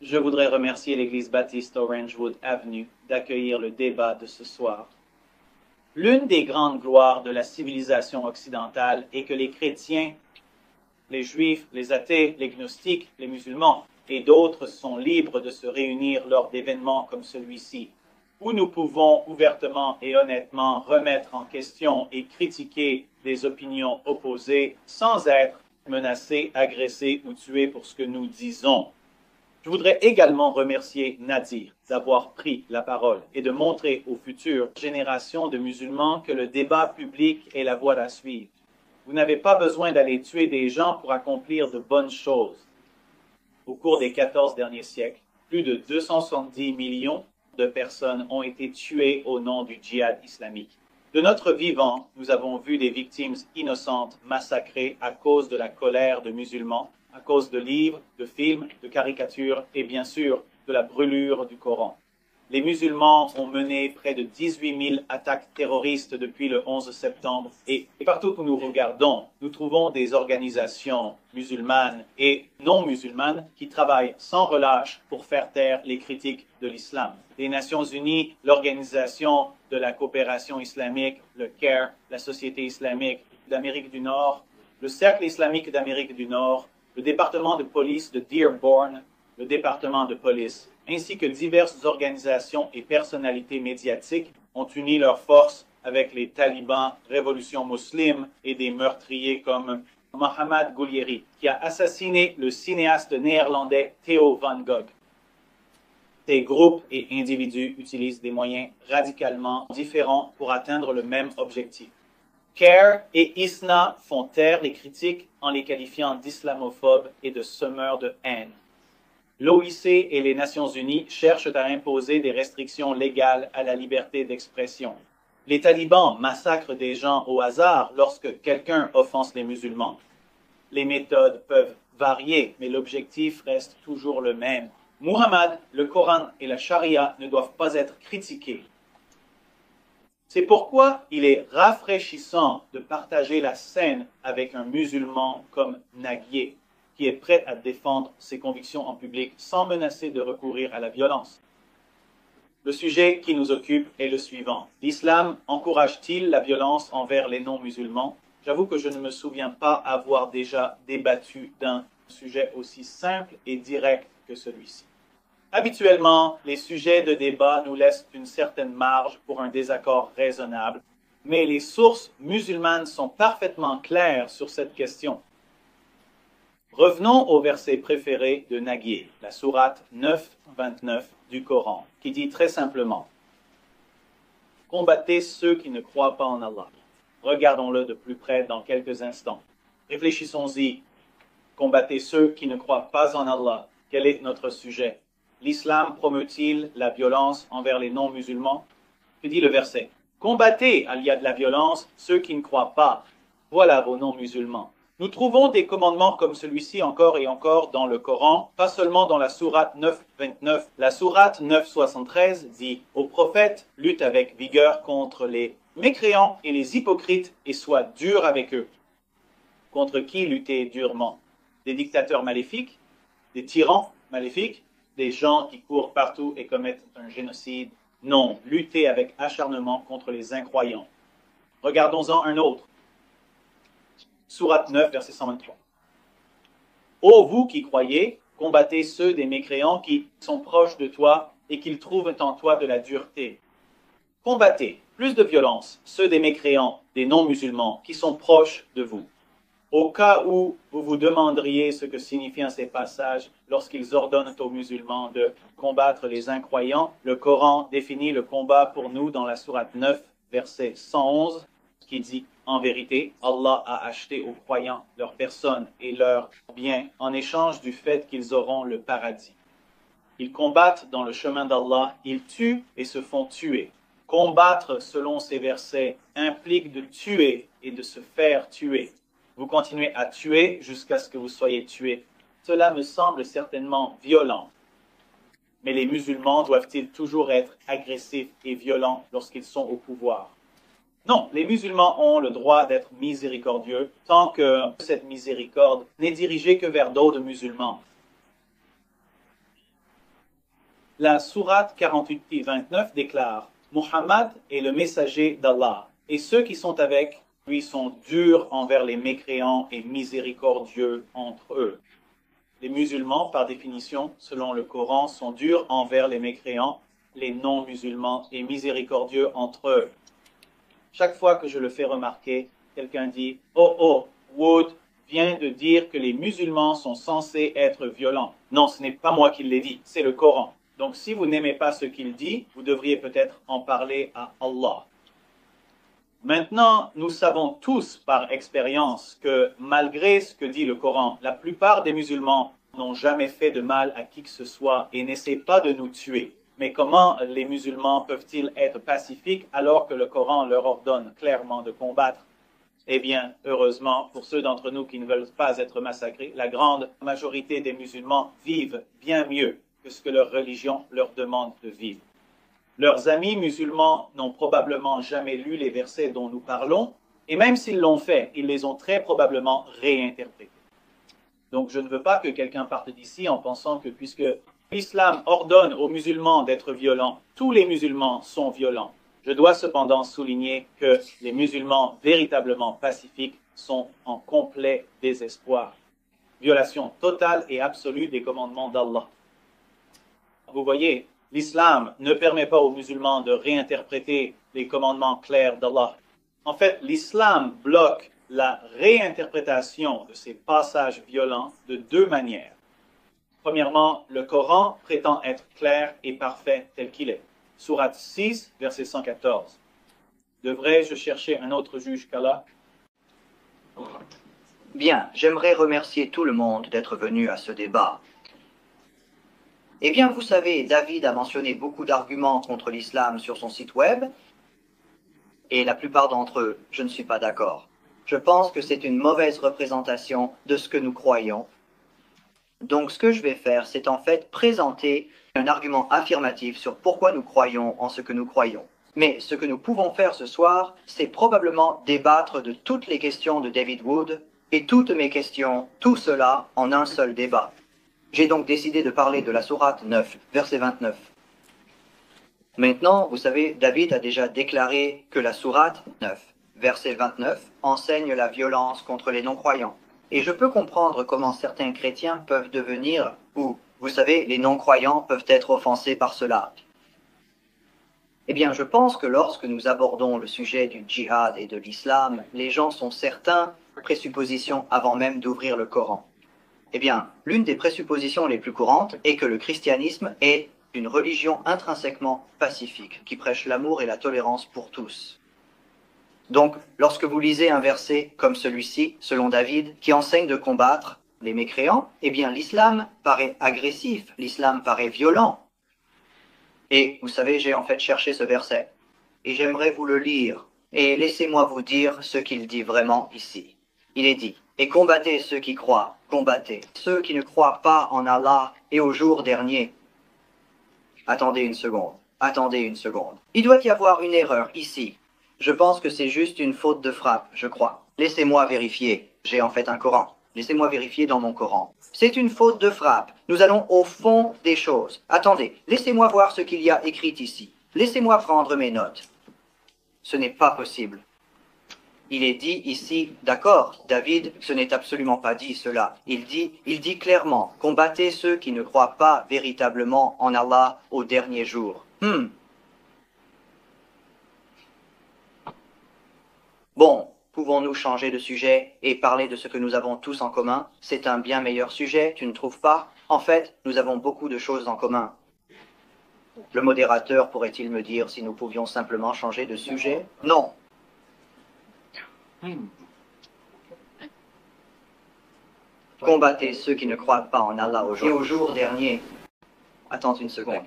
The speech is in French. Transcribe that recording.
Je voudrais remercier l'Église baptiste Orangewood Avenue d'accueillir le débat de ce soir. L'une des grandes gloires de la civilisation occidentale est que les chrétiens, les juifs, les athées, les gnostiques, les musulmans et d'autres sont libres de se réunir lors d'événements comme celui-ci, où nous pouvons ouvertement et honnêtement remettre en question et critiquer des opinions opposées sans être menacés, agressés ou tués pour ce que nous disons. Je voudrais également remercier Nadir d'avoir pris la parole et de montrer aux futures générations de musulmans que le débat public est la voie à suivre. Vous n'avez pas besoin d'aller tuer des gens pour accomplir de bonnes choses. Au cours des 14 derniers siècles, plus de 270 millions de personnes ont été tuées au nom du djihad islamique. De notre vivant, nous avons vu des victimes innocentes massacrées à cause de la colère de musulmans, à cause de livres, de films, de caricatures et bien sûr de la brûlure du Coran. Les musulmans ont mené près de 18 000 attaques terroristes depuis le 11 septembre et partout où nous regardons, nous trouvons des organisations musulmanes et non musulmanes qui travaillent sans relâche pour faire taire les critiques de l'islam. Les Nations Unies, l'Organisation de la coopération islamique, le CAIR, la Société islamique d'Amérique du Nord, le Cercle islamique d'Amérique du Nord, le département de police de Dearborn, le département de police, ainsi que diverses organisations et personnalités médiatiques ont uni leurs forces avec les talibans, révolution musulmane et des meurtriers comme Mohamed Goulieri, qui a assassiné le cinéaste néerlandais Theo van Gogh. Ces groupes et individus utilisent des moyens radicalement différents pour atteindre le même objectif. CAIR et ISNA font taire les critiques en les qualifiant d'islamophobes et de semeurs de haine. L'OIC et les Nations Unies cherchent à imposer des restrictions légales à la liberté d'expression. Les talibans massacrent des gens au hasard lorsque quelqu'un offense les musulmans. Les méthodes peuvent varier, mais l'objectif reste toujours le même. Muhammad, le Coran et la charia ne doivent pas être critiqués. C'est pourquoi il est rafraîchissant de partager la scène avec un musulman comme Naguier, qui est prêt à défendre ses convictions en public sans menacer de recourir à la violence. Le sujet qui nous occupe est le suivant. L'islam encourage-t-il la violence envers les non-musulmans? J'avoue que je ne me souviens pas avoir déjà débattu d'un sujet aussi simple et direct que celui-ci. Habituellement, les sujets de débat nous laissent une certaine marge pour un désaccord raisonnable, mais les sources musulmanes sont parfaitement claires sur cette question. Revenons au verset préféré de Naguier, la sourate 9:29 du Coran, qui dit très simplement « Combattez ceux qui ne croient pas en Allah ». Regardons-le de plus près dans quelques instants. Réfléchissons-y. Combattez ceux qui ne croient pas en Allah. Quel est notre sujet? L'islam promeut-il la violence envers les non-musulmans? Que dit le verset? Combattez, il y a de la violence, ceux qui ne croient pas. Voilà vos non-musulmans. Nous trouvons des commandements comme celui-ci encore et encore dans le Coran, pas seulement dans la sourate 9:29. La sourate 9:73 dit « Au prophète, lutte avec vigueur contre les mécréants et les hypocrites et sois dur avec eux. » Contre qui lutter durement? Des dictateurs maléfiques? Des tyrans maléfiques? Des gens qui courent partout et commettent un génocide? Non, lutter avec acharnement contre les incroyants. Regardons-en un autre. Sourate 9, verset 123. Ô vous qui croyez, combattez ceux des mécréants qui sont proches de toi et qu'ils trouvent en toi de la dureté. Combattez, plus de violence, ceux des mécréants, des non-musulmans qui sont proches de vous. Au cas où vous vous demanderiez ce que signifient ces passages lorsqu'ils ordonnent aux musulmans de combattre les incroyants, le Coran définit le combat pour nous dans la sourate 9, verset 111, qui dit « En vérité, Allah a acheté aux croyants leurs personnes et leurs biens en échange du fait qu'ils auront le paradis. Ils combattent dans le chemin d'Allah, ils tuent et se font tuer. Combattre, selon ces versets, implique de tuer et de se faire tuer. Vous continuez à tuer jusqu'à ce que vous soyez tués. Cela me semble certainement violent. Mais les musulmans doivent-ils toujours être agressifs et violents lorsqu'ils sont au pouvoir? Non, les musulmans ont le droit d'être miséricordieux tant que cette miséricorde n'est dirigée que vers d'autres musulmans. La sourate 48-29 déclare « Muhammad est le messager d'Allah, et ceux qui sont avec lui sont durs envers les mécréants et miséricordieux entre eux. » Les musulmans, par définition, selon le Coran, sont durs envers les mécréants, les non-musulmans et miséricordieux entre eux. Chaque fois que je le fais remarquer, quelqu'un dit « Oh, oh, Wood vient de dire que les musulmans sont censés être violents. » Non, ce n'est pas moi qui l'ai dit, c'est le Coran. Donc si vous n'aimez pas ce qu'il dit, vous devriez peut-être en parler à Allah. Maintenant, nous savons tous par expérience que malgré ce que dit le Coran, la plupart des musulmans n'ont jamais fait de mal à qui que ce soit et n'essaient pas de nous tuer. Mais comment les musulmans peuvent-ils être pacifiques alors que le Coran leur ordonne clairement de combattre? Eh bien, heureusement, pour ceux d'entre nous qui ne veulent pas être massacrés, la grande majorité des musulmans vivent bien mieux que ce que leur religion leur demande de vivre. Leurs amis musulmans n'ont probablement jamais lu les versets dont nous parlons, et même s'ils l'ont fait, ils les ont très probablement réinterprétés. Donc je ne veux pas que quelqu'un parte d'ici en pensant que puisque l'islam ordonne aux musulmans d'être violents, tous les musulmans sont violents. Je dois cependant souligner que les musulmans véritablement pacifiques sont en complet désespoir. Violation totale et absolue des commandements d'Allah. Vous voyez, l'islam ne permet pas aux musulmans de réinterpréter les commandements clairs d'Allah. En fait, l'islam bloque la réinterprétation de ces passages violents de deux manières. Premièrement, le Coran prétend être clair et parfait tel qu'il est. Sourate 6, verset 114. Devrais-je chercher un autre juge qu'Allah? Bien, j'aimerais remercier tout le monde d'être venu à ce débat. Eh bien, vous savez, David a mentionné beaucoup d'arguments contre l'islam sur son site web, et la plupart d'entre eux, je ne suis pas d'accord. Je pense que c'est une mauvaise représentation de ce que nous croyons. Donc, ce que je vais faire, c'est en fait présenter un argument affirmatif sur pourquoi nous croyons en ce que nous croyons. Mais ce que nous pouvons faire ce soir, c'est probablement débattre de toutes les questions de David Wood et toutes mes questions, tout cela en un seul débat. J'ai donc décidé de parler de la sourate 9, verset 29. Maintenant, vous savez, David a déjà déclaré que la sourate 9, verset 29, enseigne la violence contre les non-croyants. Et je peux comprendre comment certains chrétiens peuvent devenir, ou, vous savez, les non-croyants peuvent être offensés par cela. Eh bien, je pense que lorsque nous abordons le sujet du djihad et de l'islam, les gens sont certains présuppositions avant même d'ouvrir le Coran. Eh bien, l'une des présuppositions les plus courantes est que le christianisme est une religion intrinsèquement pacifique, qui prêche l'amour et la tolérance pour tous. Donc, lorsque vous lisez un verset comme celui-ci, selon David, qui enseigne de combattre les mécréants, eh bien, l'islam paraît agressif, l'islam paraît violent. Et vous savez, j'ai en fait cherché ce verset, et j'aimerais vous le lire, et laissez-moi vous dire ce qu'il dit vraiment ici. Il est dit, « Et combattez ceux qui croient, combattez ceux qui ne croient pas en Allah et au jour dernier. » Attendez une seconde. Il doit y avoir une erreur ici. Je pense que c'est juste une faute de frappe, je crois. Laissez-moi vérifier. J'ai en fait un Coran. Laissez-moi vérifier dans mon Coran. C'est une faute de frappe. Nous allons au fond des choses. Attendez, laissez-moi voir ce qu'il y a écrit ici. Laissez-moi prendre mes notes. Ce n'est pas possible. Il est dit ici, d'accord, David, ce n'est absolument pas dit cela. Il dit clairement, combattez ceux qui ne croient pas véritablement en Allah au dernier jour. Bon, pouvons-nous changer de sujet et parler de ce que nous avons tous en commun? C'est un bien meilleur sujet, tu ne trouves pas? En fait, nous avons beaucoup de choses en commun. Le modérateur pourrait-il me dire si nous pouvions simplement changer de sujet? Non. Combattez ceux qui ne croient pas en Allah au jour dernier. Attends une seconde.